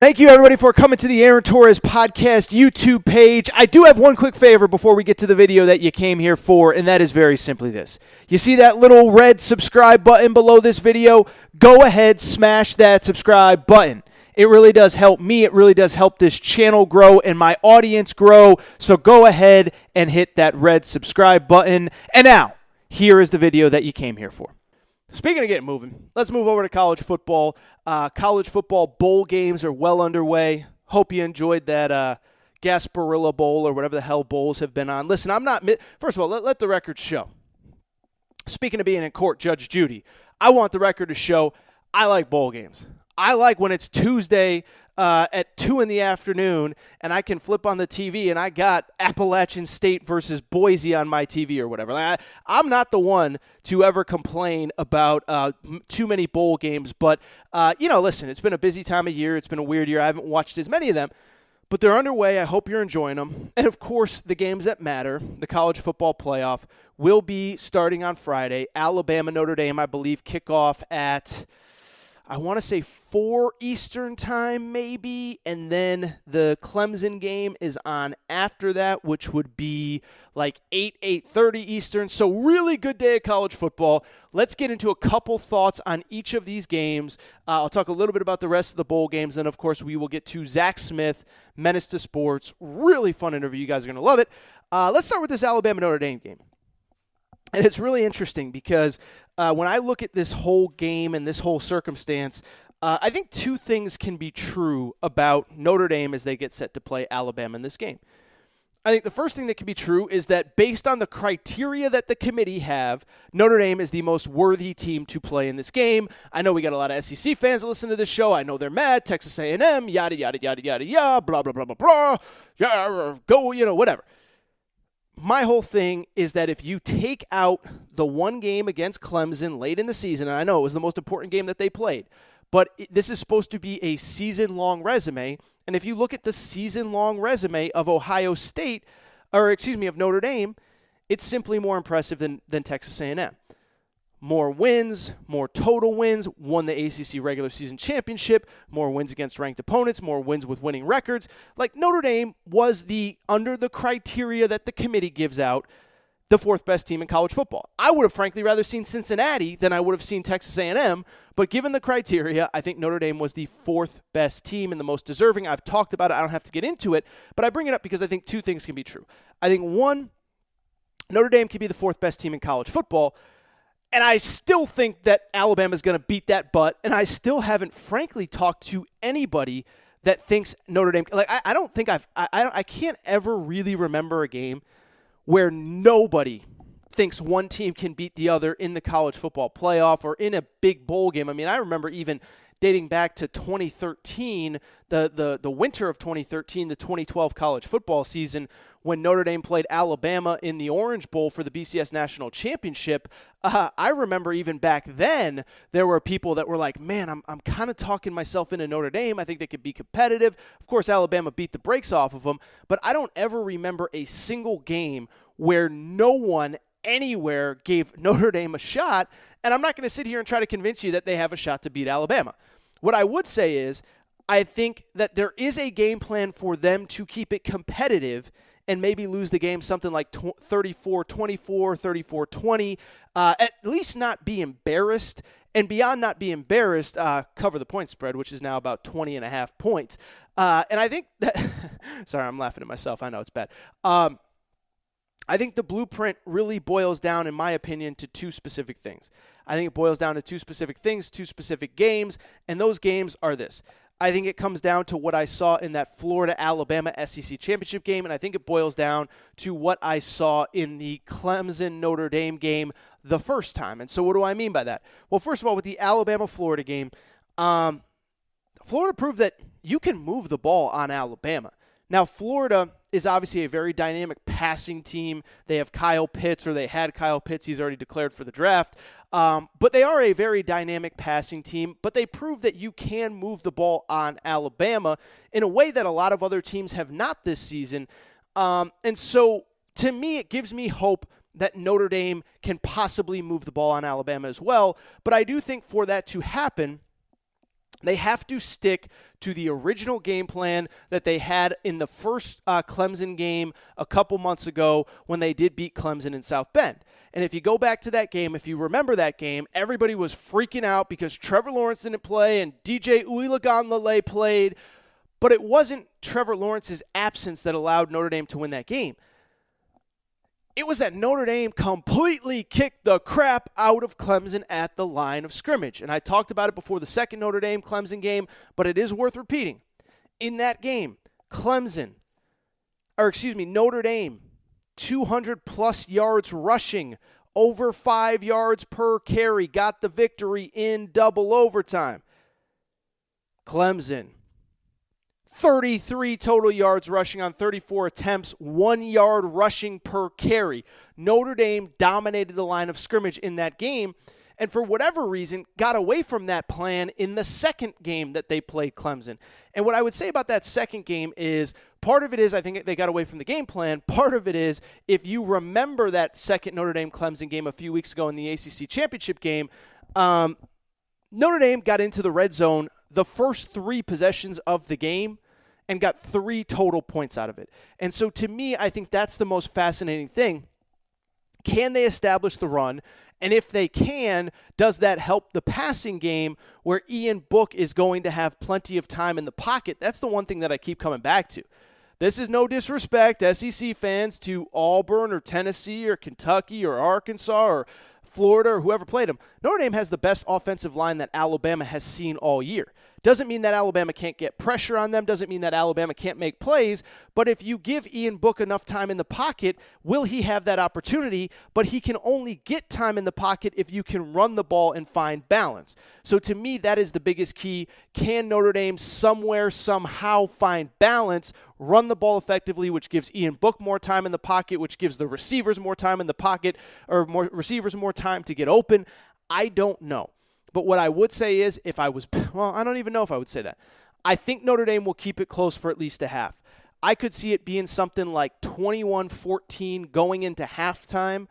Thank you, everybody, for coming to the Aaron Torres Podcast YouTube page. I do have one quick favor before we get to the video that you came here for, and that is very simply this. You see that little red subscribe button below this video? Go ahead, smash that subscribe button. It really does help me. It really does help this channel grow and my audience grow. So go ahead and hit that red subscribe button. And now, here is the video that you came here for. Speaking of getting moving, let's move over to college football. College football bowl games are well underway. Hope you enjoyed that Gasparilla Bowl or whatever the hell bowls have been on. Listen, I'm not first of all, let the record show. Speaking of being in court, Judge Judy, I want the record to show I like bowl games. I like when it's Tuesday at 2 in the afternoon and I can flip on the TV and I got Appalachian State versus Boise on my TV or whatever. I'm not the one to ever complain about too many bowl games, but, listen, it's been a busy time of year. It's been a weird year. I haven't watched as many of them, but they're underway. I hope you're enjoying them. And, of course, the games that matter, the college football playoff, will be starting on Friday. Alabama, Notre Dame, I believe, kick off at I want to say 4 Eastern time maybe, and then the Clemson game is on after that, which would be like 8:30 Eastern. So really good day of college football. Let's get into a couple thoughts on each of these games. I'll talk a little bit about the rest of the bowl games, and of course we will get to Zach Smith, Menace to Sports. Really fun interview. You guys are going to love it. Let's start with this Alabama-Notre Dame game. And it's really interesting because when I look at this whole game and this whole circumstance, I think two things can be true about Notre Dame as they get set to play Alabama in this game. I think the first thing that can be true is that based on the criteria that the committee have, Notre Dame is the most worthy team to play in this game. I know we got a lot of SEC fans that listen to this show. I know they're mad. Texas A&M, yada, yada, yada, yada, yada, blah, blah, blah, blah, blah, yeah, go, whatever. My whole thing is that if you take out the one game against Clemson late in the season, and I know it was the most important game that they played, but this is supposed to be a season-long resume, and if you look at the season-long resume of of Notre Dame, it's simply more impressive than Texas A&M. More wins, more total wins, won the ACC regular season championship, more wins against ranked opponents, more wins with winning records. Like Notre Dame was under the criteria that the committee gives out, the fourth best team in college football. I would have frankly rather seen Cincinnati than I would have seen Texas A&M, but given the criteria, I think Notre Dame was the fourth best team and the most deserving. I've talked about it. I don't have to get into it, but I bring it up because I think two things can be true. I think one, Notre Dame can be the fourth best team in college football, and I still think that Alabama's going to beat that butt, and I still haven't, frankly, talked to anybody that thinks Notre Dame – like, I don't think I can't ever really remember a game where nobody thinks one team can beat the other in the college football playoff or in a big bowl game. I mean, I remember even dating back to 2013, the winter of 2013, the 2012 college football season, when Notre Dame played Alabama in the Orange Bowl for the BCS National Championship. I remember even back then, there were people that were like, man, I'm kind of talking myself into Notre Dame. I think they could be competitive. Of course, Alabama beat the brakes off of them, but I don't ever remember a single game where no one anywhere gave Notre Dame a shot, and I'm not going to sit here and try to convince you that they have a shot to beat Alabama. What I would say is I think that there is a game plan for them to keep it competitive and maybe lose the game something like 34-24, 34-20, at least not be embarrassed, and beyond not be embarrassed, cover the point spread, which is now about 20.5 points. And I think that – sorry, I'm laughing at myself. I know it's bad. I think the blueprint really boils down, in my opinion, to two specific things. I think it boils down to two specific things, two specific games, and those games are this. I think it comes down to what I saw in that Florida-Alabama SEC championship game, and I think it boils down to what I saw in the Clemson-Notre Dame game the first time. And so what do I mean by that? Well, first of all, with the Alabama-Florida game, Florida proved that you can move the ball on Alabama. Now, Florida is obviously a very dynamic passing team. They have Kyle Pitts, or they had Kyle Pitts. He's already declared for the draft. But they are a very dynamic passing team. But they prove that you can move the ball on Alabama in a way that a lot of other teams have not this season. And so, to me, it gives me hope that Notre Dame can possibly move the ball on Alabama as well. But I do think for that to happen, They have to stick to the original game plan that they had in the first Clemson game a couple months ago when they did beat Clemson in South Bend. And if you go back to that game, if you remember that game, everybody was freaking out because Trevor Lawrence didn't play and DJ Uiagalelei played. But it wasn't Trevor Lawrence's absence that allowed Notre Dame to win that game. It was that Notre Dame completely kicked the crap out of Clemson at the line of scrimmage. And I talked about it before the second Notre Dame-Clemson game, but it is worth repeating. In that game, Notre Dame, 200-plus yards rushing, over 5 yards per carry, got the victory in double overtime. Clemson, 33 total yards rushing on 34 attempts, 1 yard rushing per carry. Notre Dame dominated the line of scrimmage in that game, and for whatever reason, got away from that plan in the second game that they played Clemson. And what I would say about that second game is, part of it is I think they got away from the game plan. Part of it is, if you remember that second Notre Dame-Clemson game a few weeks ago in the ACC Championship game, Notre Dame got into the red zone the first 3 possessions of the game and got 3 total points out of it. And so to me, I think that's the most fascinating thing. Can they establish the run? And if they can, does that help the passing game where Ian Book is going to have plenty of time in the pocket? That's the one thing that I keep coming back to. This is no disrespect, SEC fans, to Auburn or Tennessee or Kentucky or Arkansas or Florida or whoever played them. Notre Dame has the best offensive line that Alabama has seen all year. Doesn't mean that Alabama can't get pressure on them. Doesn't mean that Alabama can't make plays. But if you give Ian Book enough time in the pocket, will he have that opportunity? But he can only get time in the pocket if you can run the ball and find balance. So to me, that is the biggest key. Can Notre Dame somewhere, somehow find balance, run the ball effectively, which gives Ian Book more time in the pocket, which gives the receivers more time in the pocket, or receivers more time to get open? I don't know. But what I would say is, I don't even know if I would say that. I think Notre Dame will keep it close for at least a half. I could see it being something like 21-14 going into halftime.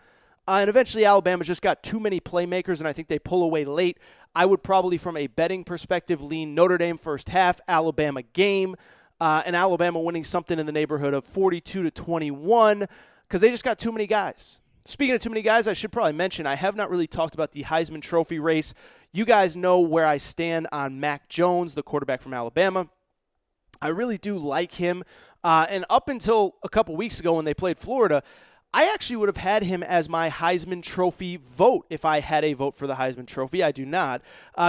And eventually Alabama just got too many playmakers, and I think they pull away late. I would probably, from a betting perspective, lean Notre Dame first half, Alabama game, and Alabama winning something in the neighborhood of 42-21 because they just got too many guys. Speaking of too many guys, I should probably mention I have not really talked about the Heisman Trophy race. You guys know where I stand on Mac Jones, the quarterback from Alabama. I really do like him. And up until a couple weeks ago when they played Florida, I actually would have had him as my Heisman Trophy vote if I had a vote for the Heisman Trophy. I do not,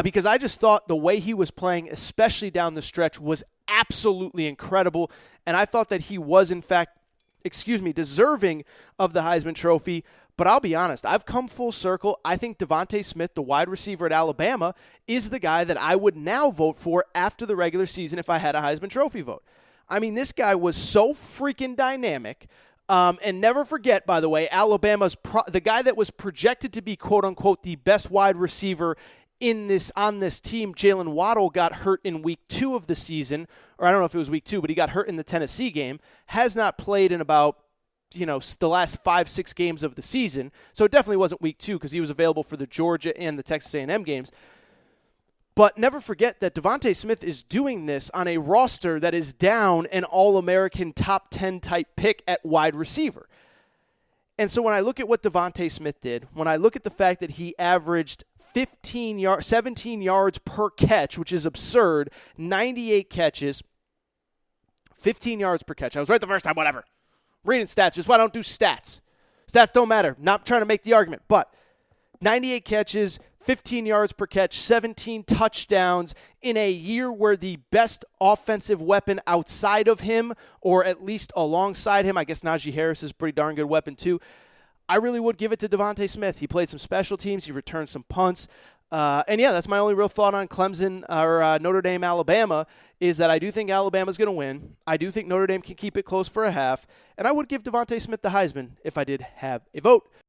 because I just thought the way he was playing, especially down the stretch, was absolutely incredible. And I thought that he was, in fact, deserving of the Heisman Trophy. But I'll be honest, I've come full circle. I think Devante Smith, the wide receiver at Alabama, is the guy that I would now vote for after the regular season if I had a Heisman Trophy vote. I mean, this guy was so freaking dynamic. And never forget, by the way, Alabama's the guy that was projected to be, quote-unquote, the best wide receiver on this team, Jalen Waddle, got hurt in week 2 of the season, or I don't know if it was week 2, but he got hurt in the Tennessee game, has not played in about, the last 5-6 games of the season. So it definitely wasn't week 2 because he was available for the Georgia and the Texas A&M games. But never forget that Devante Smith is doing this on a roster that is down an All-American top 10 type pick at wide receiver. And so when I look at what Devante Smith did, when I look at the fact that he averaged 17 yards per catch, which is absurd, 98 catches, 15 yards per catch. I was right the first time, whatever. Reading stats, just why I don't do stats. Stats don't matter. Not trying to make the argument, but 98 catches, 15 yards per catch, 17 touchdowns in a year where the best offensive weapon outside of him, or at least alongside him, I guess Najee Harris is a pretty darn good weapon too. I really would give it to Devante Smith. He played some special teams. He returned some punts. And yeah, that's my only real thought on Clemson or Notre Dame, Alabama, is that I do think Alabama's going to win. I do think Notre Dame can keep it close for a half. And I would give Devante Smith the Heisman if I did have a vote.